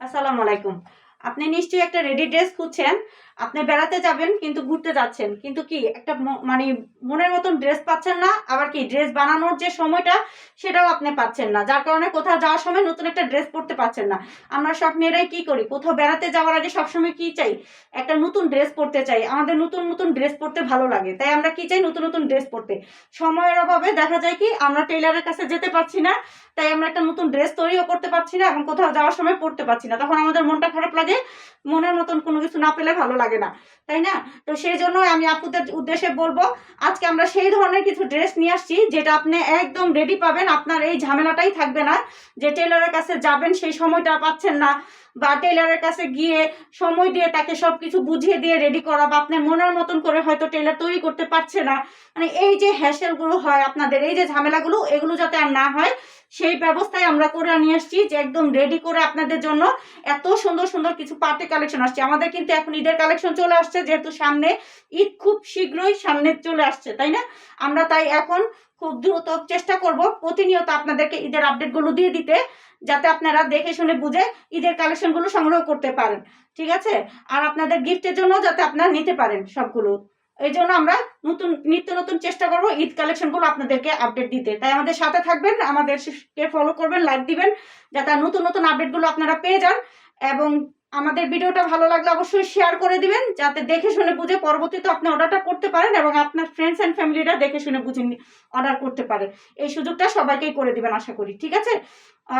আসসালামু আলাইকুম। আপনি নিশ্চয়ই একটা রেডি ড্রেস খুঁজছেন। আপনি বেড়াতে যাবেন কিন্তু ঘুরতে যাচ্ছেন। কিন্তু কি একটা মানে মনের মতন ড্রেস পাচ্ছেন না, আবার কি ড্রেস বানানোর যে সময়টা সেটাও আপনি পাচ্ছেন না। যার কারণে কোথাও যাওয়ার সময় নতুন একটা ড্রেস পরতে পারছেন না। আমরা সব মেয়েরাই কি করি? কোথাও বেড়াতে যাওয়ার আগে সবসময় কি চাই? একটা নতুন ড্রেস পরতে চাই। আমাদের নতুন, নতুন ড্রেস পরতে ভালো লাগে। তাই আমরা কি চাই? নতুন, নতুন ড্রেস পরতে। সময়ের অভাবে দেখা যায় কি আমরা টেইলরের কাছে যেতে পারছি না। তাই আমরা একটা নতুন ড্রেস তৈরিও করতে পারছি না এবং কোথাও যাওয়ার সময় পড়তে পারছি না। তখন আমাদের মনটা খারাপ লাগে। মনের মতন কোনো কিছু না পেলে ভালো লাগে না। তাই না? তো সেই জন্য আমি আপুদের উদ্দেশ্যে বলব, আজকে আমরা সেই ধরনের কিছু ড্রেস নিয়ে আসছি যেটা আপনি একদম রেডি পাবেন। আপনার এই ঝামেলাটাই থাকবে না যে টেইলরের কাছে যাবেন সেই সময়টা পাচ্ছেন না, বা টেইলরের কাছে গিয়ে সময় দিয়ে তাকে সবকিছু বুঝিয়ে দিয়ে রেডি করা, বা আপনার মনের মতন করে হয়তো টেইলর তৈরি করতে পারছে না। মানে এই যে হ্যাসেলগুলো হয় আপনাদের, এই যে ঝামেলাগুলো, এগুলো যাতে আর না হয় সেই ব্যবস্থায় আমরা করে নিয়ে আসছি যে একদম রেডি করে আপনাদের জন্য এত সুন্দর সুন্দর কিছু পার্টি কালেকশন আসছে। আমাদের কিন্তু এখন ঈদের কালেকশন চলে আসছে, যেহেতু সামনে ঈদ খুব শীঘ্রই সামনে চলে আসছে, তাই না? আমরা তাই এখন খুব দ্রুত চেষ্টা করব প্রতিনিয়ত আপনাদেরকে ঈদের আপডেটগুলো দিয়ে দিতে, যাতে আপনারা দেখে শুনে বুঝে ঈদের কালেকশনগুলো সংগ্রহ করতে পারেন। ঠিক আছে? আর আপনাদের গিফটের জন্য যাতে আপনারা নিতে পারেন সবগুলো। এই জন্য আমরা নিত্য নতুন চেষ্টা করবো ঈদ কালেকশনগুলো আপনাদেরকে আপডেট দিতে। তাই আমাদের সাথে থাকবেন, আমাদেরকে ফলো করবেন, লাইক দিবেন, যাতে নতুন নতুন আপডেটগুলো আপনারা পেয়ে যান। এবং আমাদের ভিডিওটা ভালো লাগলে অবশ্যই শেয়ার করে দিবেন, যাতে দেখে শুনে বুঝে পরবর্তীতে আপনি অর্ডারটা করতে পারেন এবং আপনার ফ্রেন্ডস অ্যান্ড ফ্যামিলিরা দেখে শুনে বুঝে অর্ডার করতে পারে। এই সুযোগটা সবাইকেই করে দিবেন আশা করি। ঠিক আছে?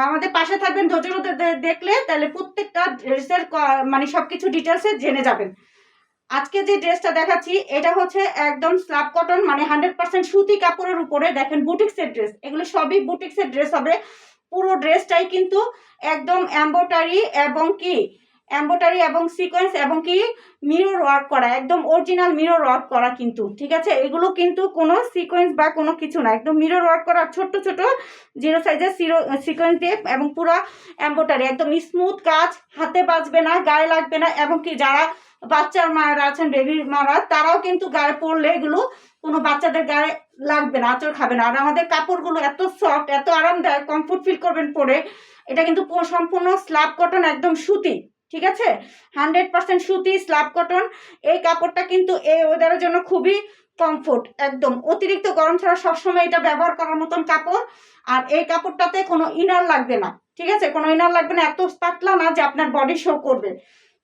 আমাদের পাশে থাকবেন, ধৈর্য দেখলে তাহলে প্রত্যেকটা ড্রেসের মানে সবকিছু ডিটেলসে জেনে যাবেন। আজকে যে ড্রেসটা দেখাচ্ছি এটা হচ্ছে একদম স্ল্যাব কটন, মানে 100% সুতি কাপড়ের উপরে। দেখেন বুটিক্সের ড্রেস, এগুলো সবই বুটিক্সের ড্রেস হবে। পুরো ড্রেসটাই কিন্তু একদম এমব্রয়ডারি এবং সিকোয়েন্স এবং কি মিরর ওয়ার্ক করা, একদম অরিজিনাল মিরর ওয়ার্ক করা কিন্তু। ঠিক আছে? এগুলো কিন্তু কোনো সিকোয়েন্স বা কোনো কিছু না, একদম মিরর ওয়ার্ক করা, ছোট্ট ছোট জিরো সাইজের সিকোয়েন্স দিয়ে এবং পুরো এমব্রয়ডারি, একদম স্মুথ কাজ, হাতে বাজবে না, গায়ে লাগবে না। এবং কি যারা বাচ্চার মায়েরা আছেন, বেবির মারা, তারাও কিন্তু গায়ে পরলে এগুলো কোনো বাচ্চাদের গায়ে লাগবে না, আঁচড় খাবে না। আর আমাদের কাপড়গুলো এত সফট, এত আরামদায়ক, কমফোর্ট ফিল করবেন পরে। এটা কিন্তু সম্পূর্ণ স্ল্যাব কটন, একদম সুতি। ঠিক আছে? 100% সুতি স্ল্যাব কটন। এই কাপড়টা কিন্তু এই ওয়েদারের জন্য খুবই কমফোর্ট, একদম অতিরিক্ত গরম ছাড়া সবসময় এটা ব্যবহার করার মতন কাপড়। আর এই কাপড়টাতে কোনো ইনার লাগবে না। ঠিক আছে? কোনো ইনার লাগবে না, এত পাতলা না যে আপনার বডি শো করবে।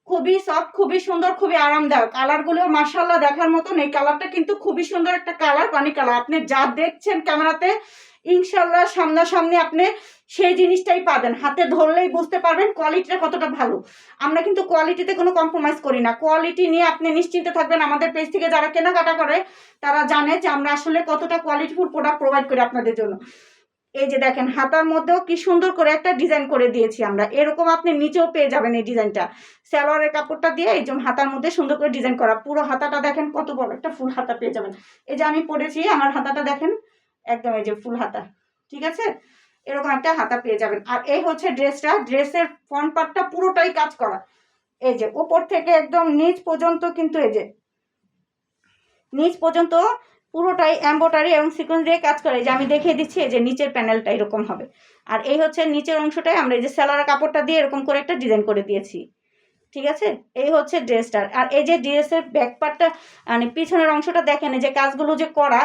খুবই সফট, খুবই সুন্দর, খুবই আরামদায়ক। কালারগুলো মাশাআল্লাহ দেখার মতন। এই কালারটা কিন্তু খুবই সুন্দর একটা কালার, পানি কালার। আপনি যা দেখছেন ক্যামেরাতে, ইনশাআল্লাহ সামনাসামনি আপনি সেই জিনিসটাই পাবেন। হাতে ধরলেই বুঝতে পারবেন কোয়ালিটিটা কতটা ভালো। আমরা কিন্তু কোয়ালিটিতে কোনো কম্প্রোমাইজ করি না। কোয়ালিটি নিয়ে আপনি নিশ্চিন্তে থাকবেন। আমাদের পেজ থেকে যারা কেনাকাটা করে তারা জানে যে আমরা আসলে কতটা কোয়ালিটিফুল প্রোডাক্ট প্রোভাইড করি আপনাদের জন্য। এই যে দেখেন, হাতার মধ্যেও কি সুন্দর করে একটা ডিজাইন করে দিয়েছি আমরা। এরকম আপনি নিচেও পেয়ে যাবেন এই ডিজাইনটা। সালোয়ারের কাপড়টা দিয়ে এই যে হাতার মধ্যে সুন্দর করে ডিজাইন করা, পুরো হাতাটা দেখেন কত বড় একটা ফুল হাতা পেয়ে যাবেন। এই যে আমি পরেছি, আমার হাতাটা দেখেন একদম এই যে ফুল হাতা। ঠিক আছে? এরকম একটা হাতা পেয়ে যাবেন। আর এই হচ্ছে ড্রেসটা, ড্রেসের ফ্রন্ট পার্টটা পুরোটাই কাজ করা। এই যে উপর থেকে একদম নিচ পর্যন্ত কিন্তু এই যে নিচ পর্যন্ত পুরোটাই এমব্রয়ডারি এবং সিকোয়েন্স দিয়ে কাজ করে। যে আমি দেখিয়ে দিচ্ছি, এই যে নিচের প্যানেলটা এরকম হবে। আর এই হচ্ছে নিচের অংশটাই আমরা এই যে সালোয়ারের কাপড়টা দিয়ে এরকম করে একটা ডিজাইন করে দিয়েছি। ঠিক আছে? এই হচ্ছে ড্রেসটার। আর এই যে ড্রেসের ব্যাক পার্টটা, মানে পিছনের অংশটা দেখেন, এই যে কাজগুলো যে করা,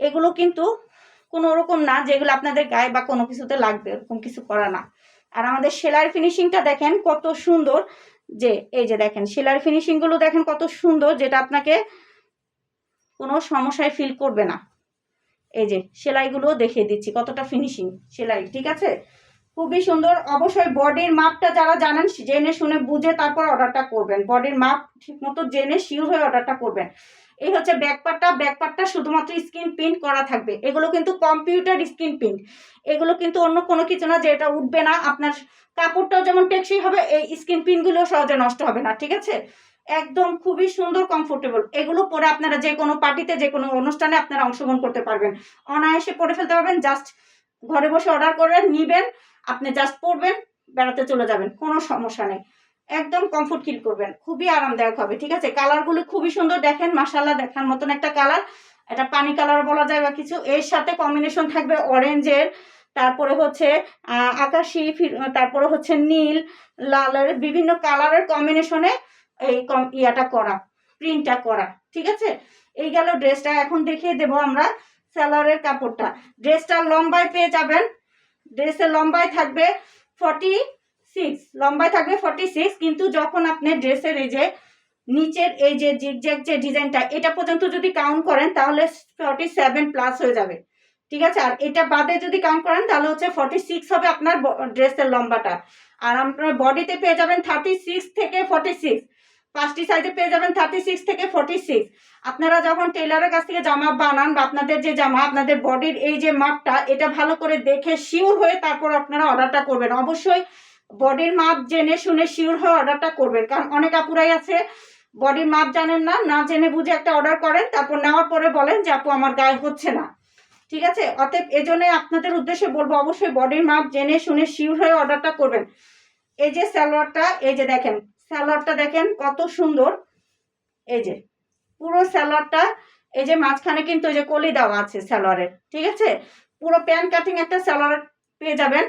এগুলো কিন্তু কোনো ওরকম না যেগুলো আপনাদের গায়ে বা কোনো কিছুতে লাগবে, এরকম কিছু করা না। আর আমাদের সেলাইয়ের ফিনিশিংটা দেখেন কত সুন্দর। যে এই যে দেখেন সেলাইয়ের ফিনিশিংগুলো দেখেন কত সুন্দর, যেটা আপনাকে কোনো সমস্যায় ফিল করবে না। এই যে সেলাইগুলো দেখিয়ে দিচ্ছি কতটা ফিনিশিং সেলাই। ঠিক আছে? খুবই সুন্দর। অবশ্যই বডির মাপটা যারা জানেন জেনে শুনে বুঝে তারপর অর্ডারটা করবেন। বডির মাপ ঠিক মতো জেনে শিওর হয়ে অর্ডারটা করবেন। এই হচ্ছে ব্যাকপার্টটা শুধুমাত্র স্ক্রিন প্রিন্ট করা থাকবে। এগুলো কিন্তু কম্পিউটার স্ক্রিন প্রিন্ট। এগুলো কিন্তু অন্য কোনো কিছু না যে এটা উঠবে না। আপনার কাপড়টাও যেমন টেকসই হবে, এই স্ক্রিন প্রিন্টগুলো সহজে নষ্ট হবে না। ঠিক আছে? একদম খুবই সুন্দর, কমফোর্টেবল। এগুলো পরে আপনারা যে কোনো পার্টিতে, যে কোনো অনুষ্ঠানে আপনারা অংশগ্রহণ করতে পারবেন, অনায়াসে পরে ফেলতে পারবেন। জাস্ট ঘরে বসে অর্ডার করে নিবেন, আপনি জাস্ট পরবেন, বেড়াতে চলে যাবেন, কোনো সমস্যা নেই। একদম কমফোর্ট ফিল করবেন, খুবই আরামদায়ক হবে। ঠিক আছে? কালারগুলো খুবই সুন্দর, দেখেন মাশাআল্লাহ দেখার মতন একটা কালার। এটা পানি কালার বলা যায় বা কিছু। এর সাথে কম্বিনেশন থাকবে অরেঞ্জের, তারপরে হচ্ছে আকাশি, তারপরে হচ্ছে নীল, লালের বিভিন্ন কালারের কম্বিনেশনে এই ইয়াটা করা, প্রিন্টটা করা। ঠিক আছে, এই গেল ড্রেসটা। এখন দেখিয়ে দেব আমরা সালোয়ারের কাপড়টা। ড্রেসটা লম্বায় পেয়ে যাবেন, ড্রেসের লম্বায় থাকবে 46, লম্বায় থাকবে 46, কিন্তু যখন আপনি ড্রেসের এই যে নিচের এই যে জিগজ্যাগ যে ডিজাইনটা এটা পর্যন্ত যদি কাউন্ট করেন তাহলে 47 প্লাস হয়ে যাবে। ঠিক আছে, আর এটা বাদে যদি কাউন্ট করেন তাহলে হচ্ছে 46 হবে আপনার ড্রেসের লম্বাটা। আর আপনার বডিতে পেয়ে যাবেন 36 থেকে 46, 5টি সাইজে পেয়ে যাবেন 36 থেকে 46। আপনারা যখন টেলারের কাছ থেকে জামা বানান বা আপনাদের যে জামা, আপনাদের বডির এই যে মাপটা এটা ভালো করে দেখে শিওর হয়ে তারপর আপনারা অর্ডারটা করবেন। অবশ্যই বডির মাপ জেনে শুনে শিওর হয়ে অর্ডারটা করবেন, কারণ অনেক আপুরাই আছে বডির মাপ জানেন না, না জেনে বুঝে একটা অর্ডার করেন, তারপর নেওয়ার পরে বলেন যে আপু আমার গায়ে হচ্ছে না। ঠিক আছে, অতএব এজন্যই আপনাদের উদ্দেশ্যে বলবো অবশ্যই বডির মাপ জেনে শুনে শিওর হয়ে অর্ডারটা করবেন। এই যে সালোয়ারটা, এই যে দেখেন সালোয়ারটা দেখেন কত সুন্দর। এই যে পুরো সালোয়ারটা, এই যে মাঝখানে কিন্তু এই যে কলি দেওয়া আছে সালোয়ারের। ঠিক আছে, পুরো প্যান্ট কাটিং একটা সালোয়ার পেয়ে যাবেন।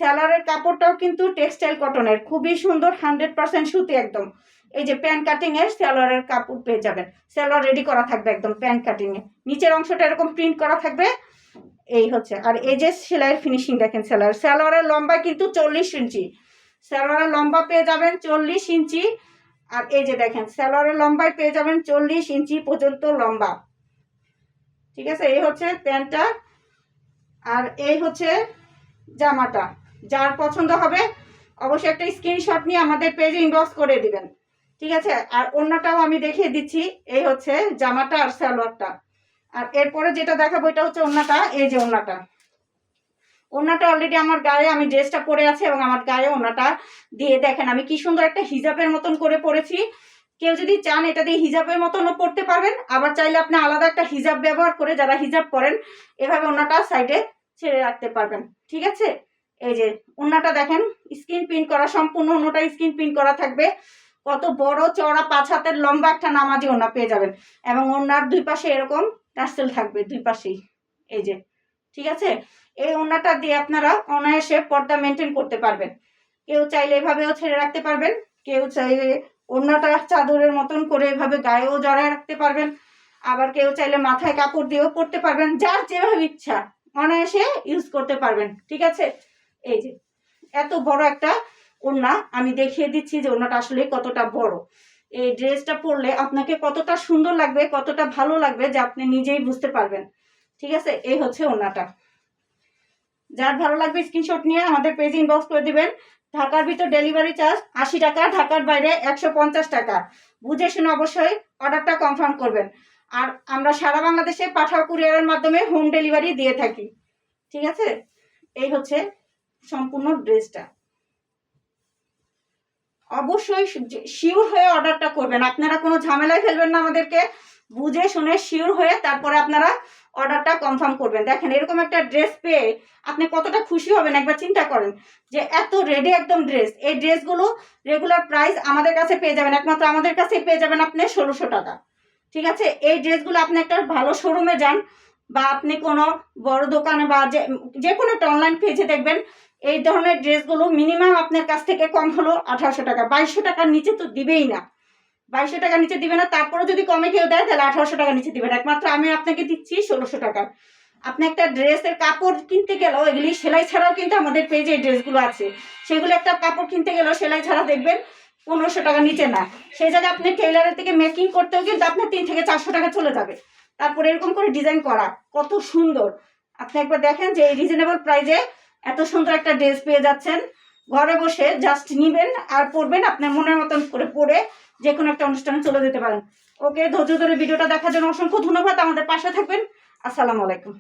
সালোয়ারের কাপড়টাও কিন্তু টেক্সটাইল কটনের, খুবই সুন্দর, 100% সুতি একদম। এই যে প্যান্ট কাটিং এর সালোয়ারের কাপড় পেয়ে যাবেন, সালোয়ার রেডি করা থাকবে একদম প্যান্ট কাটিং এ, নিচের অংশটা এরকম প্রিন্ট করা থাকবে। এই হচ্ছে, আর এই যে সেলাইয়ের ফিনিশিং দেখেন, সালোয়ারের লম্বা কিন্তু 40 ইঞ্চি, সালোয়ারের লম্বা পেয়ে যাবেন 40 ইঞ্চি। আর এই যে দেখেন সালোয়ারের লম্বায় পেয়ে যাবেন 40 ইঞ্চি পর্যন্ত লম্বা। ঠিক আছে, এই হচ্ছে প্যান্টটা আর এই হচ্ছে জামাটা। যার পছন্দ হবে অবশ্যই একটা স্ক্রিনশট নিয়ে আমাদের পেজে ইনবক্স করে দিবেন। ঠিক আছে, আর ওড়নাটাও আমি দেখিয়ে দিচ্ছি। এই হচ্ছে জামাটা আর সালোয়ারটা। আর এরপরে যেটা দেখাবো এটা হচ্ছে ওড়নাটা। এই যে ওড়নাটা, ওড়নাটা অলরেডি আমার গায়ে, আমি ড্রেসটা পরে আছি এবং আমার গায়ে ওড়নাটা দিয়ে দেখেন আমি কি সুন্দর একটা হিজাবের মতন করে পরেছি। কেউ যদি চান এটা দিয়ে হিজাবের মতনও পরতে পারবেন, আবার চাইলে আপনি আলাদা একটা হিজাব ব্যবহার করে, যারা হিজাব পরেন এভাবে ওড়নাটা সাইডে ছেড়ে রাখতে পারবেন। ঠিক আছে, এই যে ওড়নাটা দেখেন স্ক্রিন প্রিন্ট করা, সম্পূর্ণ ওড়নাটা স্ক্রিন প্রিন্ট করা থাকবে। কত বড় চওড়া 5 হাতের লম্বা একটা নামাজি ওড়না পেয়ে যাবেন, এবং ওড়নার দুই পাশে এরকম টার্সেল থাকবে দুই পাশেই। এই যে ঠিক আছে, এই ওড়নাটা দিয়ে আপনারা অনায়াসে পর্দা মেনটেন করতে পারবেন। কেউ চাইলে এভাবেও ছেড়ে রাখতে পারবেন, কেউ চাইলে ওড়নাটা চাদরের মতন করে এভাবে গায়েও জড়ায় রাখতে পারবেন, আবার কেউ চাইলে মাথায় কাপড় দিয়েও পরতে পারবেন, যার যেভাবে ইচ্ছা অনায়াসে ইউজ করতে পারবেন। ঠিক আছে, এই যে এত বড় একটা ওড়না আমি দেখিয়ে দিচ্ছি যে ওড়নাটা আসলে কতটা বড়। এই ড্রেসটা পরলে আপনাকে কতটা সুন্দর লাগবে, কতটা ভালো লাগবে যে আপনি নিজেই বুঝতে পারবেন। ঠিক আছে, এই হচ্ছে ওড়নাটা। যার ভালো লাগবে স্ক্রিনশট নিয়ে আমাদের পেজে ইনবক্স করে দিবেন। ঢাকার ভিতর ডেলিভারি চার্জ 80 টাকা, ঢাকার বাইরে 150 টাকা। বুঝে শুনে অবশ্যই অর্ডারটা কনফার্ম করবেন। আর আমরা সারা বাংলাদেশে পাঠাও কুরিয়ারের মাধ্যমে হোম ডেলিভারি দিয়ে থাকি। ঠিক আছে, এই হচ্ছে সম্পূর্ণ ড্রেসটা। অবশ্যই শিওর হয়ে অর্ডারটা করবেন, আপনারা কোনো ঝামেলায় ফেলবেন না আমাদেরকে, বুঝে শুনে শিওর হয়ে তারপরে আপনারা অর্ডারটা কনফার্ম করবেন। দেখেন এরকম একটা ড্রেস পেয়ে আপনি কতটা খুশি হবেন একবার চিন্তা করেন, যে এত রেডি একদম ড্রেস। এই ড্রেসগুলো রেগুলার প্রাইস আমাদের কাছে পেয়ে যাবেন, একমাত্র আমাদের কাছে পেয়ে যাবেন আপনি 1600 টাকা। ঠিক আছে, এই ড্রেসগুলো আপনি একটা ভালো শোরুমে যান বা আপনি কোনো বড় দোকানে বা যে কোনো একটা অনলাইন পেজে দেখবেন এই ধরনের ড্রেসগুলো মিনিমাম আপনার কাছ থেকে কম হলো 1800 টাকা, 2200 টাকার নিচে তো দিবেই না, 2200 টাকার নিচে দিবে না। তারপরে যদি কমে কেউ দেয় তাহলে 1800 টাকার নিচে দিবেন, একমাত্র আমি আপনাকে দিচ্ছি 1600 টাকা। আপনি একটা ড্রেসের কাপড় কিনতে গেলেও এগুলি সেলাই ছাড়াও কিন্তু আমাদের পেজে এই ড্রেসগুলো আছে, সেগুলো একটা কাপড় কিনতে গেলেও সেলাই ছাড়া দেখবেন 1500 টাকার নিচে না। সেই জায়গায় আপনি টেইলারের থেকে মেকিং করতেও কিন্তু আপনার 3 থেকে 400 টাকা চলে যাবে। তারপরে এরকম করে ডিজাইন করা কত সুন্দর, আপনি একবার দেখেন যে এই রিজনেবল প্রাইসে এত সুন্দর একটা ড্রেস পেয়ে যাচ্ছেন। ঘরে বসে জাস্ট নিবেন আর পরবেন, আপনার মনের মতন করে পরে যে কোনো একটা অনুষ্ঠানে চলে যেতে পারেন। ওকে, ধৈর্য ধরে ভিডিওটা দেখার জন্য অসংখ্য ধন্যবাদ। আমাদের পাশে থাকবেন। আসসালামু আলাইকুম।